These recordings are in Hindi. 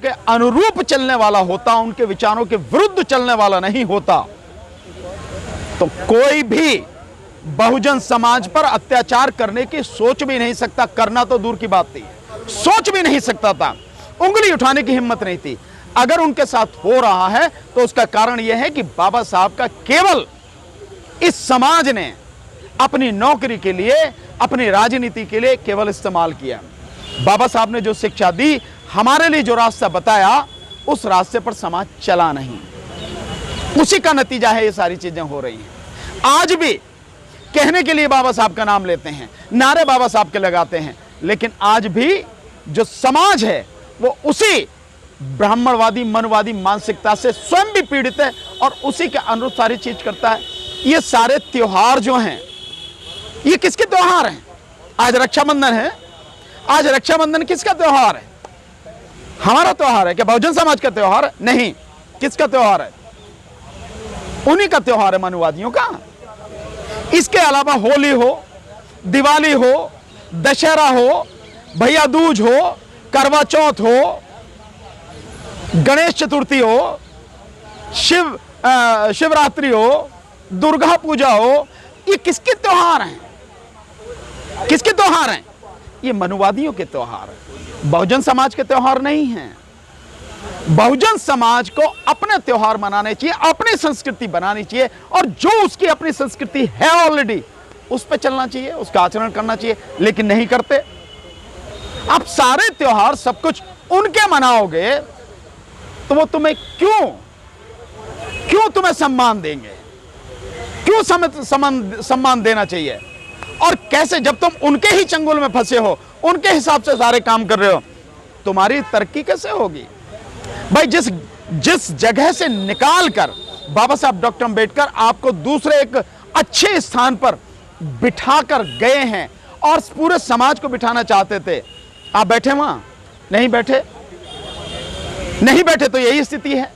के अनुरूप चलने वाला होता, उनके विचारों के विरुद्ध चलने वाला नहीं होता, तो कोई भी बहुजन समाज पर अत्याचार करने की सोच भी नहीं सकता। करना तो दूर की बात थी, सोच भी नहीं सकता था, उंगली उठाने की हिम्मत नहीं थी। अगर उनके साथ हो रहा है तो उसका कारण यह है कि बाबा साहब का केवल इस समाज ने अपनी नौकरी के लिए, अपनी राजनीति के लिए केवल इस्तेमाल किया। बाबा साहब ने जो शिक्षा दी, हमारे लिए जो रास्ता बताया, उस रास्ते पर समाज चला नहीं। उसी का नतीजा है ये सारी चीजें हो रही हैं। आज भी कहने के लिए बाबा साहब का नाम लेते हैं, नारे बाबा साहब के लगाते हैं, लेकिन आज भी जो समाज है वो उसी ब्राह्मणवादी मनवादी मानसिकता से स्वयं भी पीड़ित है और उसी के अनुरूप सारी चीज करता है। ये सारे त्योहार जो हैं, ये किसके त्योहार हैं? आज रक्षाबंधन है, आज रक्षाबंधन किसका त्योहार है? हमारा त्योहार है क्या? बहुजन समाज का त्योहार है? नहीं। किसका त्योहार है? उन्हीं का त्योहार है, मनुवादियों का। इसके अलावा होली हो, दिवाली हो, दशहरा हो, भैया दूज हो, करवा चौथ हो, गणेश चतुर्थी हो, शिवरात्रि हो, दुर्गा पूजा हो, ये किसके त्योहार हैं? किसके त्योहार हैं? ये मनुवादियों के त्योहार हैं, बहुजन समाज के त्योहार नहीं हैं। बहुजन समाज को अपने त्योहार मनाने चाहिए, अपनी संस्कृति बनानी चाहिए, और जो उसकी अपनी संस्कृति है ऑलरेडी, उस पर चलना चाहिए, उसका आचरण करना चाहिए, लेकिन नहीं करते। आप सारे त्योहार सब कुछ उनके मनाओगे तो वो तुम्हें क्यों तुम्हें सम्मान देंगे? क्यों सम्मान देना चाहिए? और कैसे, जब तुम उनके ही चंगुल में फंसे हो, उनके हिसाब से सारे काम कर रहे हो, तुम्हारी तरक्की कैसे होगी? भाई जिस जगह से निकाल कर बाबा साहब डॉक्टर अंबेडकर आपको दूसरे एक अच्छे स्थान पर बिठाकर गए हैं और पूरे समाज को बिठाना चाहते थे, आप बैठे वहां? नहीं बैठे। नहीं बैठे तो यही स्थिति है,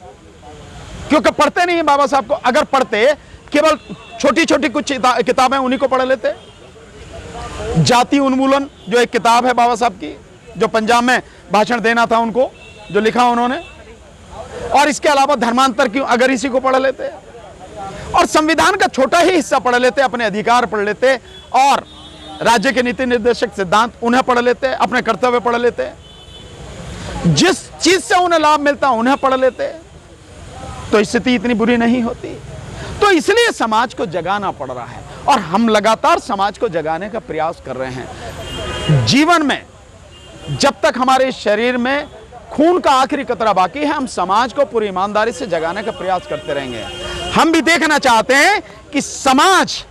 क्योंकि पढ़ते नहीं है बाबा साहब को। अगर पढ़ते, केवल छोटी छोटी कुछ किताबें उन्हीं को पढ़ लेते। जाति उन्मूलन जो एक किताब है बाबा साहब की, जो पंजाब में भाषण देना था उनको, जो लिखा उन्होंने, और इसके अलावा धर्मांतर क्यों, अगर इसी को पढ़ लेते, और संविधान का छोटा ही हिस्सा पढ़ लेते, अपने अधिकार पढ़ लेते, और राज्य के नीति निर्देशक सिद्धांत उन्हें पढ़ लेते, अपने कर्तव्य पढ़ लेते, जिस चीज से उन्हें लाभ मिलता उन्हें पढ़ लेते, तो स्थिति इतनी बुरी नहीं होती। तो इसलिए समाज को जगाना पड़ रहा है, और हम लगातार समाज को जगाने का प्रयास कर रहे हैं। जीवन में जब तक हमारे शरीर में खून का आखिरी कतरा बाकी है, हम समाज को पूरी ईमानदारी से जगाने का प्रयास करते रहेंगे। हम भी देखना चाहते हैं कि समाज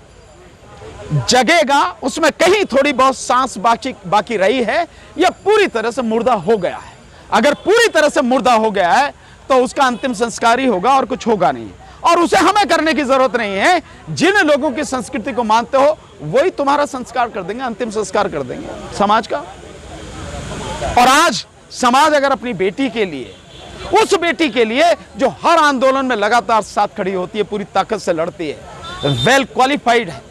जगेगा, उसमें कहीं थोड़ी बहुत सांस बाकी रही है, या पूरी तरह से मुर्दा हो गया है। अगर पूरी तरह से मुर्दा हो गया है तो उसका अंतिम संस्कार ही होगा और कुछ होगा नहीं, और उसे हमें करने की जरूरत नहीं है। जिन लोगों की संस्कृति को मानते हो वही तुम्हारा संस्कार कर देंगे, अंतिम संस्कार कर देंगे समाज का। और आज समाज अगर अपनी बेटी के लिए, उस बेटी के लिए जो हर आंदोलन में लगातार साथ खड़ी होती है, पूरी ताकत से लड़ती है, वेल क्वालिफाइड है,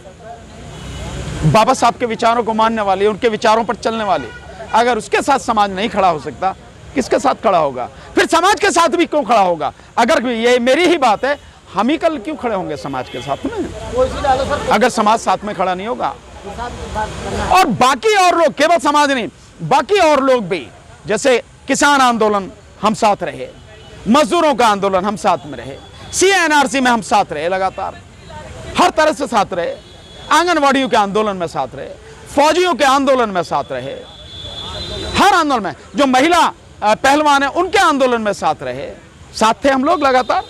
बाबा साहब के विचारों को मानने वाली, उनके विचारों पर चलने वाली, अगर उसके साथ समाज नहीं खड़ा हो सकता, किसके साथ खड़ा होगा? फिर समाज के साथ भी क्यों खड़ा होगा? अगर ये मेरी ही बात है, हम ही कल क्यों खड़े होंगे समाज के साथ में, अगर समाज साथ में खड़ा नहीं होगा? और बाकी और लोग, केवल समाज नहीं, बाकी और लोग भी, जैसे किसान आंदोलन हम साथ रहे, मजदूरों का आंदोलन हम साथ में रहे, CNRC में हम साथ रहे, लगातार हर तरह से साथ रहे, आंगनवाड़ियों के आंदोलन में साथ रहे, फौजियों के आंदोलन में साथ रहे, हर आंदोलन में, जो महिला पहलवान है उनके आंदोलन में साथ रहे, साथ थे हम लोग लगातार।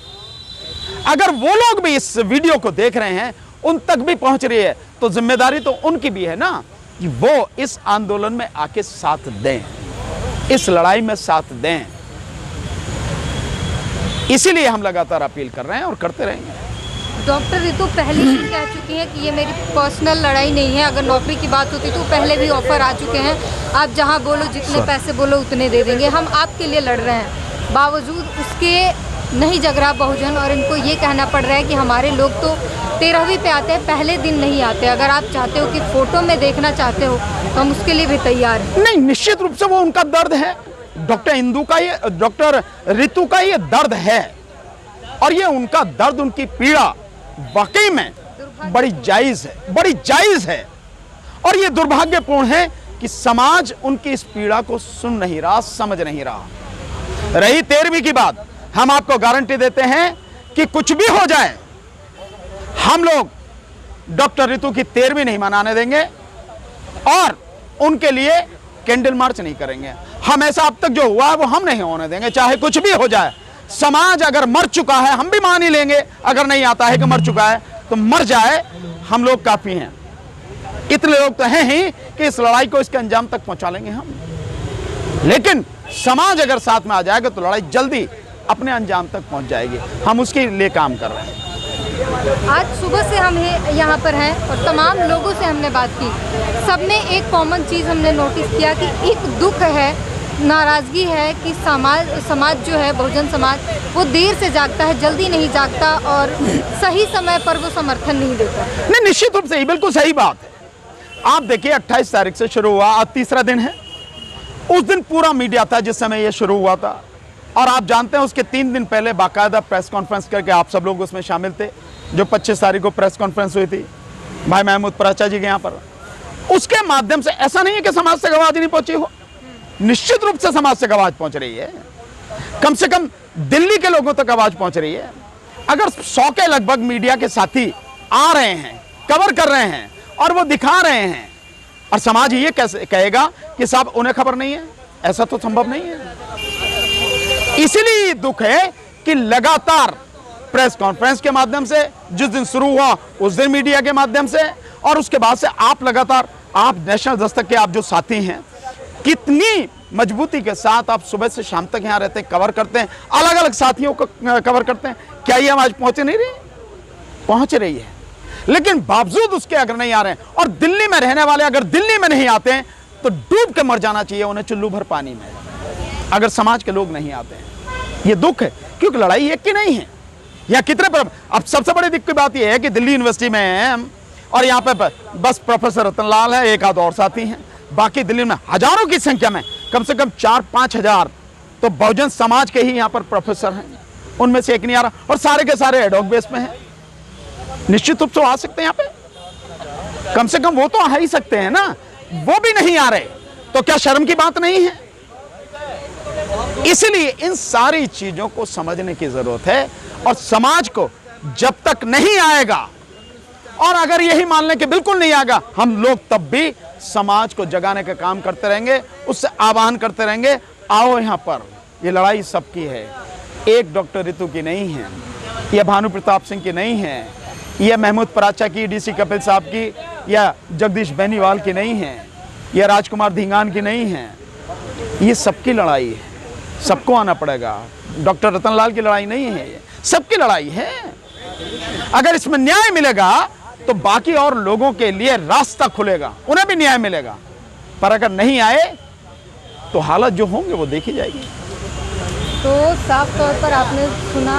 अगर वो लोग भी इस वीडियो को देख रहे हैं, उन तक भी पहुंच रही है, तो जिम्मेदारी तो उनकी भी है ना, कि वो इस आंदोलन में आके साथ दें, इस लड़ाई में साथ दें। इसीलिए हम लगातार अपील कर रहे हैं और करते रहेंगे। डॉक्टर रितु पहले ही कह चुकी हैं कि ये मेरी पर्सनल लड़ाई नहीं है। अगर नौकरी की बात होती तो पहले भी ऑफर आ चुके हैं, आप जहां बोलो, जितने पैसे बोलो उतने दे देंगे, हम आपके लिए लड़ रहे हैं। बावजूद उसके नहीं जग रहा बहुजन, और इनको ये कहना पड़ रहा है कि हमारे लोग तो 13वीं पे आते हैं, पहले दिन नहीं आते। अगर आप चाहते हो कि फोटो में देखना चाहते हो तो हम उसके लिए भी तैयार हैं। नहीं, निश्चित रूप से वो उनका दर्द है, डॉक्टर रितु का ये दर्द है, और ये उनका दर्द, उनकी पीड़ा वाकई में बड़ी जायज है। और ये दुर्भाग्यपूर्ण है कि समाज उनकी इस पीड़ा को सुन नहीं रहा, समझ नहीं रहा। रही 13वीं की बात, हम आपको गारंटी देते हैं कि कुछ भी हो जाए, हम लोग डॉक्टर रितु की 13वीं नहीं मनाने देंगे और उनके लिए कैंडल मार्च नहीं करेंगे। हम ऐसा अब तक जो हुआ है वो हम नहीं होने देंगे, चाहे कुछ भी हो जाए। समाज अगर मर चुका है हम भी मान ही लेंगे, अगर नहीं आता है कि मर चुका है तो मर जाए, हम लोग काफी हैं। इतने लोग तो हैं ही कि इस लड़ाई को इसके अंजाम तक पहुंचा लेंगे हम। लेकिन समाज अगर साथ में आ जाएगा तो लड़ाई जल्दी अपने अंजाम तक पहुंच जाएगी। हम उसके लिए काम कर रहे हैं। आज सुबह से हम यहाँ पर हैं और तमाम लोगों से हमने बात की। सबने एक कॉमन चीज़ हमने नोटिस किया कि एक दुख है, नाराज़गी है कि समाज जो है, बहुजन समाज, वो देर से जागता है, जल्दी नहीं जागता और सही समय पर वो समर्थन नहीं देता। नहीं, निश्चित रूप से ही बिल्कुल सही बात है। आप देखिए 28 तारीख से शुरू हुआ, आज तीसरा दिन है। उस दिन पूरा मीडिया था जिस समय ये शुरू हुआ था, और आप जानते हैं उसके 3 दिन पहले बाकायदा प्रेस कॉन्फ्रेंस करके आप सब लोग उसमें शामिल थे। जो 25 तारीख को प्रेस कॉन्फ्रेंस हुई थी भाई महमूद पराचा जी के यहाँ पर, उसके माध्यम से ऐसा नहीं है कि समाज तक आवाज नहीं पहुंची हो, निश्चित रूप से समाज तक आवाज पहुंच रही है। कम से कम दिल्ली के लोगों तक आवाज पहुंच रही है। अगर 100 के लगभग मीडिया के साथी आ रहे हैं, कवर कर रहे हैं और वो दिखा रहे हैं, और समाज ये कैसे कहेगा कि साहब उन्हें खबर नहीं है, ऐसा तो संभव नहीं है। इसीलिए दुख है कि लगातार प्रेस कॉन्फ्रेंस के माध्यम से, जिस दिन शुरू हुआ उस दिन मीडिया के माध्यम से, और उसके बाद से आप लगातार, आप नेशनल दस्तक के आप जो साथी हैं, कितनी मजबूती के साथ आप सुबह से शाम तक यहाँ रहते हैं, कवर करते हैं, अलग अलग साथियों को कवर करते हैं। क्या ये आवाज पहुंच नहीं रही? पहुंच रही है, लेकिन बावजूद उसके अगर नहीं आ रहे हैं, और दिल्ली में रहने वाले अगर दिल्ली में नहीं आते हैं तो डूब के मर जाना चाहिए उन्हें चुल्लू भर पानी में, अगर समाज के लोग नहीं आते हैं। ये दुख है, क्योंकि लड़ाई एक की नहीं है। यहाँ कितने अब सबसे बड़ी दिक्कत की बात यह है कि दिल्ली यूनिवर्सिटी में हैं और यहाँ पे बस प्रोफेसर रतनलाल है, एक आध और साथी हैं, बाकी दिल्ली में हजारों की संख्या में कम से कम 4-5 हजार तो बहुजन समाज के ही यहाँ पर प्रोफेसर हैं, उनमें से एक नहीं आ रहा, और सारे के सारे एडॉक बेस में हैं। निश्चित रूप से आ सकते हैं यहाँ पे, कम से कम वो तो आ ही सकते हैं ना, वो भी नहीं आ रहे तो क्या शर्म की बात नहीं है? इसलिए इन सारी चीजों को समझने की जरूरत है, और समाज को जब तक नहीं आएगा, और अगर यही मान लें कि बिल्कुल नहीं आएगा, हम लोग तब भी समाज को जगाने का काम करते रहेंगे, उससे आह्वान करते रहेंगे, आओ यहाँ पर, ये लड़ाई सबकी है, एक डॉक्टर रितु की नहीं है, यह भानु प्रताप सिंह की नहीं है, यह महमूद पराचा की, डीसी कपिल साहब की, या जगदीश बेनीवाल की नहीं है, यह राजकुमार धींगान की नहीं है, ये सबकी लड़ाई है, सबको आना पड़ेगा। डॉक्टर रतनलाल की लड़ाई नहीं है, सबकी लड़ाई है। अगर इसमें न्याय मिलेगा तो बाकी और लोगों के लिए रास्ता खुलेगा, उन्हें भी न्याय मिलेगा। पर अगर नहीं आए तो हालत जो होंगे वो देखी जाएगी। तो साफ तौर पर आपने सुना